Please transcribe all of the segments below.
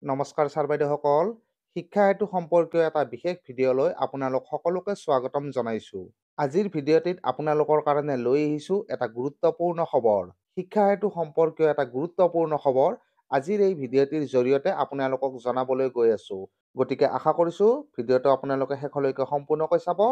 নমস্কাৰ ছাৰ বাইদেউসকল, শিক্ষা হেতু সম্পৰ্কীয় এটা বিশেষ ভিডিঅ'লৈ আপোনালোক সকলোকে স্বাগতম জনাইছোঁ। আজিৰ ভিডিঅ'টিত আপোনালোকৰ কাৰণে লৈ আহিছোঁ এটা গুৰুত্বপূৰ্ণ খবৰ। শিক্ষা হেতু সম্পৰ্কীয় এটা গুৰুত্বপূৰ্ণ খবৰ আজিৰ এই ভিডিঅ'টিৰ জৰিয়তে আপোনালোকক জনাবলৈ গৈ আছোঁ। গতিকে আশা কৰিছোঁ ভিডিঅ'টো আপোনালোকে শেষলৈকে সম্পূৰ্ণকৈ চাব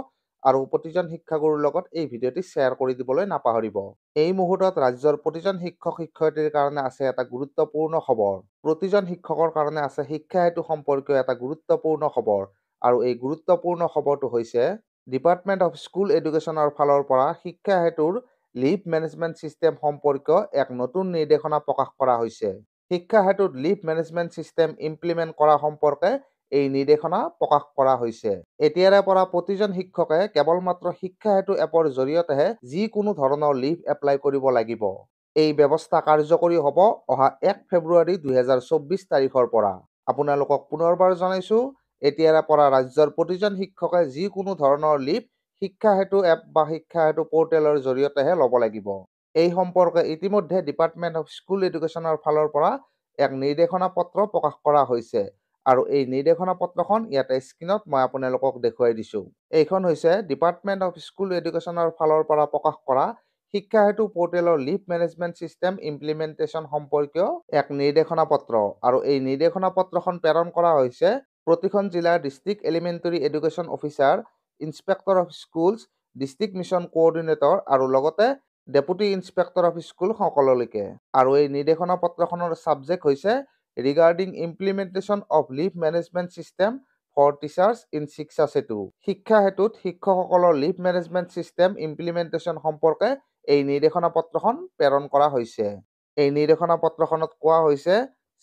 আৰু প্ৰতিজন শিক্ষাগুৰুৰ লগত এই ভিডিঅ'টি শ্বেয়াৰ কৰি দিবলৈ নাপাহৰিব। এই মুহূৰ্তত ৰাজ্যৰ প্ৰতিজন শিক্ষক শিক্ষয়িত্ৰীৰ কাৰণে আছে এটা গুৰুত্বপূৰ্ণ খবৰ। প্ৰতিজন শিক্ষকৰ কাৰণে আছে শিক্ষা হেতু সম্পৰ্কীয় এটা গুৰুত্বপূৰ্ণ খবৰ আৰু এই গুৰুত্বপূৰ্ণ খবৰটো হৈছে ডিপাৰ্টমেণ্ট অফ স্কুল এডুকেশ্যনৰ ফালৰ পৰা শিক্ষা হেতুৰ লিভ মেনেজমেণ্ট ছিষ্টেম সম্পৰ্কীয় এক নতুন নিৰ্দেশনা প্ৰকাশ কৰা হৈছে। শিক্ষা হেতুত লিভ মেনেজমেণ্ট ছিষ্টেম ইমপ্লিমেণ্ট কৰা সম্পৰ্কে এই নিৰ্দেশনা প্ৰকাশ কৰা হৈছে। এতিয়াৰে পৰা প্ৰতিজন শিক্ষকে কেৱল মাত্ৰ শিক্ষা হেতু এপৰ জৰিয়তেহে যিকোনো ধৰণৰ লিভ এপ্লাই কৰিব লাগিব। এই ব্যৱস্থা কাৰ্যকৰী হ'ব অহা 1 ফেব্ৰুৱাৰী 2024 তাৰিখৰ পৰা। আপোনালোকক পুনৰবাৰ জনাইছোঁ, এতিয়াৰে পৰা ৰাজ্যৰ প্ৰতিজন শিক্ষকে যিকোনো ধৰণৰ লিভ শিক্ষা হেতু এপ বা শিক্ষা হেতু পৰ্টেলৰ জৰিয়তেহে ল'ব লাগিব। এই সম্পৰ্কে ইতিমধ্যে ডিপাৰ্টমেণ্ট অফ স্কুল এডুকেশ্যনৰ ফালৰ পৰা এক নিৰ্দেশনা পত্ৰ প্ৰকাশ কৰা হৈছে আৰু এই নিৰ্দেশনা পত্ৰখন ইয়াতে স্ক্ৰীনত মই আপোনালোকক দেখুৱাই দিছোঁ। এইখন হৈছে ডিপাৰ্টমেণ্ট অফ স্কুল এডুকেশ্যনৰ ফালৰ পৰা প্ৰকাশ কৰা শিক্ষা হেতু পৰ্টেলৰ লিভ মেনেজমেণ্ট ছিষ্টেম ইমপ্লিমেণ্টেশ্যন সম্পৰ্কীয় এক নিৰ্দেশনা পত্ৰ আৰু এই নিৰ্দেশনা পত্ৰখন প্ৰেৰণ কৰা হৈছে প্ৰতিখন জিলাৰ district elementary education officer, inspector of schools, district mission coordinator আৰু লগতে ডেপুটি ইনস্পেক্টৰ অফ স্কুল সকললৈকে। আৰু এই নিৰ্দেশনা পত্ৰখনৰ ছাবজেক্ট হৈছে regarding implementation of leave management system for teachers in Shiksha Setu. শিক্ষা হেতুত শিক্ষকসকলৰ লিভ মেনেজমেণ্ট ছিষ্টেম ইমপ্লিমেণ্টেশ্যন সম্পৰ্কে এই নিৰ্দেশনা পত্ৰখন প্ৰেৰণ কৰা হৈছে। এই নিৰ্দেশনা পত্ৰখনত কোৱা হৈছে,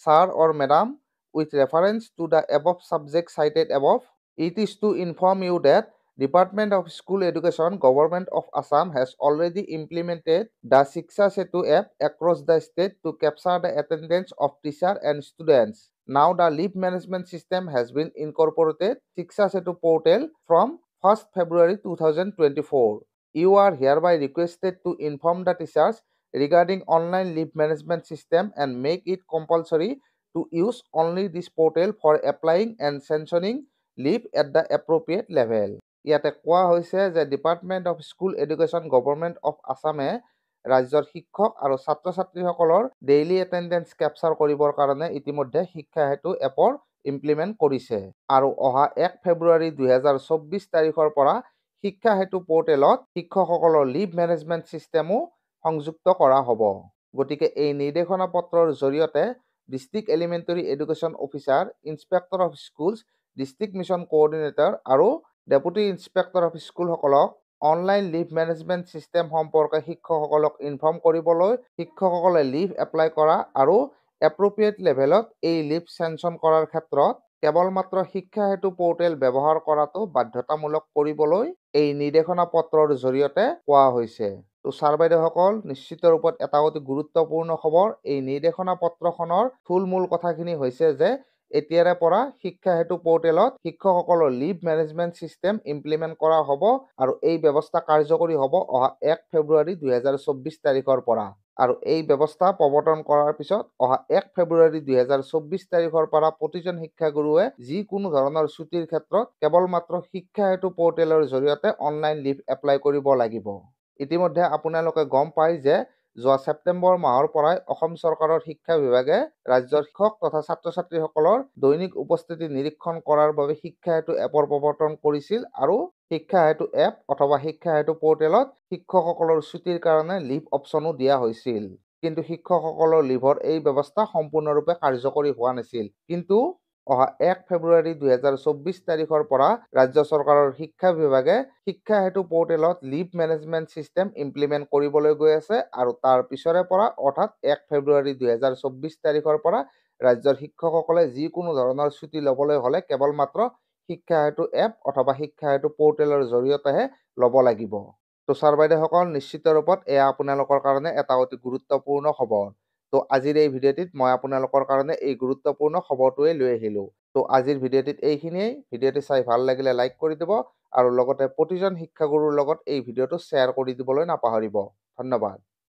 sir or madam, with reference to the above subject cited above, it is to inform you that Department of School Education, Government of Assam has already implemented the Shiksha Setu app across the state to capture the attendance of teachers and students. Now the leave management system has been incorporated Shiksha Setu portal from 1st February 2024. You are hereby requested to inform the teachers regarding online leave management system and make it compulsory to use only this portal for applying and sanctioning leave at the appropriate level. ইয়াতে কোৱা হৈছে যে department of school education government of আছামে ৰাজ্যৰ শিক্ষক আৰু ছাত্ৰ ছাত্ৰীসকলৰ ডেইলি এটেণ্ডেঞ্চ কেপচাৰ কৰিবৰ কাৰণে ইতিমধ্যে শিক্ষা হেতু এপৰ ইমপ্লিমেণ্ট কৰিছে আৰু অহা 1 ফেব্ৰুৱাৰী 2024 তাৰিখৰ পৰা শিক্ষা হেতু পৰ্টেলত শিক্ষকসকলৰ লিভ মেনেজমেণ্ট ছিষ্টেমো সংযুক্ত কৰা হ'ব। গতিকে এই নিৰ্দেশনা পত্ৰৰ জৰিয়তে district elementary education officer, inspector of schools, district mission coordinator আৰু ডেপুটি ইনস্পেক্টৰ অফ স্কুলসকলক অনলাইন লিভ মেনেজমেণ্ট ছিষ্টেম সম্পৰ্কে শিক্ষকসকলক ইনফৰ্ম কৰিবলৈ, শিক্ষকসকলে লিভ এপ্লাই কৰা আৰু এপ্ৰপ্ৰিয়েট লেভেলত এই লিভ চেংচন কৰাৰ ক্ষেত্ৰত কেৱল মাত্ৰ শিক্ষা হেতু পৰ্টেল ব্যৱহাৰ কৰাটো বাধ্যতামূলক কৰিবলৈ এই নিৰ্দেশনা পত্ৰৰ জৰিয়তে কোৱা হৈছে। তো ছাৰ বাইদেউসকল, নিশ্চিত ৰূপত এটা অতি গুৰুত্বপূৰ্ণ খবৰ। এই নিৰ্দেশনা পত্ৰখনৰ থুলমূল কথাখিনি হৈছে যে এতিয়াৰে পৰা শিক্ষা হেতু পৰ্টেলত শিক্ষকসকলৰ লিভ মেনেজমেণ্ট ছিষ্টেম ইমপ্লিমেণ্ট কৰা হ'ব আৰু এই ব্যৱস্থা কাৰ্যকৰী হ'ব অহা 1 ফেব্ৰুৱাৰী 2024 তাৰিখৰ পৰা। আৰু এই ব্যৱস্থা প্ৰৱৰ্তন কৰাৰ পিছত অহা 1 ফেব্ৰুৱাৰী 2024 তাৰিখৰ পৰা প্ৰতিজন শিক্ষাগুৰুৱে যিকোনো ধৰণৰ ছুটিৰ ক্ষেত্ৰত কেৱল মাত্ৰ শিক্ষা হেতু পৰ্টেলৰ জৰিয়তে অনলাইন লিভ এপ্লাই কৰিব লাগিব। ইতিমধ্যে আপোনালোকে গম পায় যে যোৱা ছেপ্টেম্বৰ মাহৰ পৰাই অসম চৰকাৰৰ শিক্ষা বিভাগে ৰাজ্যৰ শিক্ষক তথা ছাত্ৰ ছাত্ৰীসকলৰ দৈনিক উপস্থিতি নিৰীক্ষণ কৰাৰ বাবে শিক্ষা হেতু এপৰ প্ৰৱৰ্তন কৰিছিল আৰু শিক্ষা হেতু এপ অথবা শিক্ষা হেতু পৰ্টেলত শিক্ষকসকলৰ ছুটিৰ কাৰণে লিভ অপশ্যনো দিয়া হৈছিল। কিন্তু শিক্ষকসকলৰ লিভৰ এই ব্যৱস্থা সম্পূৰ্ণৰূপে কাৰ্যকৰী হোৱা নাছিল। কিন্তু অহা 1 ফেব্ৰুৱাৰী 2024 তাৰিখৰ পৰা ৰাজ্য চৰকাৰৰ শিক্ষা বিভাগে শিক্ষা হেতু পৰ্টেলত লিভ মেনেজমেণ্ট ছিষ্টেম ইমপ্লিমেণ্ট কৰিবলৈ গৈ আছে আৰু তাৰ পিছৰে পৰা অৰ্থাৎ 1 ফেব্ৰুৱাৰী 2024 তাৰিখৰ পৰা ৰাজ্যৰ শিক্ষকসকলে যিকোনো ধৰণৰ ছুটি ল'বলৈ হ'লে কেৱল মাত্ৰ শিক্ষা হেতু এপ অথবা শিক্ষা হেতু পৰ্টেলৰ জৰিয়তেহে ল'ব লাগিব। তো ছাৰ বাইদেউসকল, নিশ্চিত ৰূপত এয়া আপোনালোকৰ কাৰণে এটা অতি গুৰুত্বপূৰ্ণ খবৰ। তো আজিৰ এই ভিডিঅ'টিত মই আপোনালোকৰ কাৰণে এই গুৰুত্বপূৰ্ণ খবৰটোৱে লৈ আহিলোঁ। তো আজিৰ ভিডিঅ'টিত এইখিনিয়েই। ভিডিঅ'টি চাই ভাল লাগিলে লাইক কৰি দিব আৰু লগতে প্ৰতিজন শিক্ষাগুৰুৰ লগত এই ভিডিঅ'টো শ্বেয়াৰ কৰি দিবলৈ নাপাহৰিব। ধন্যবাদ।